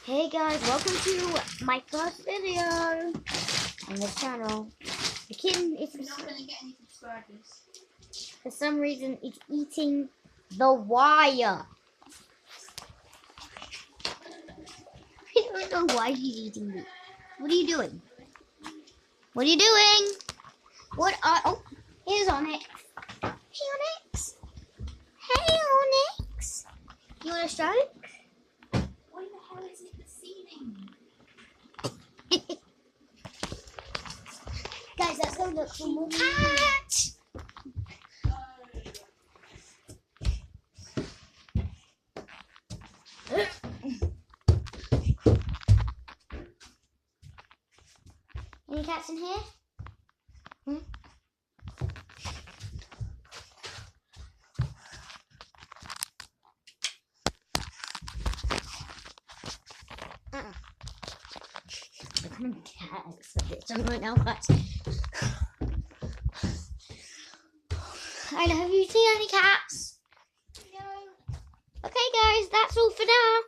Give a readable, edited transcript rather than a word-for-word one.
Hey guys, welcome to my first video on this channel. The kitten is not going to get any subscribers. for some reason it's eating the wire. I don't know why she's eating it. What are you doing? What are you doing? Oh, here's Onyx. Hey Onyx. Hey Onyx. You want a stroke? Why the hell is it deceiving? Guys, let's go look for more cats. Any cats in here? Cats for this one right now, guys. Have you seen any cats? No. Okay, guys, that's all for now.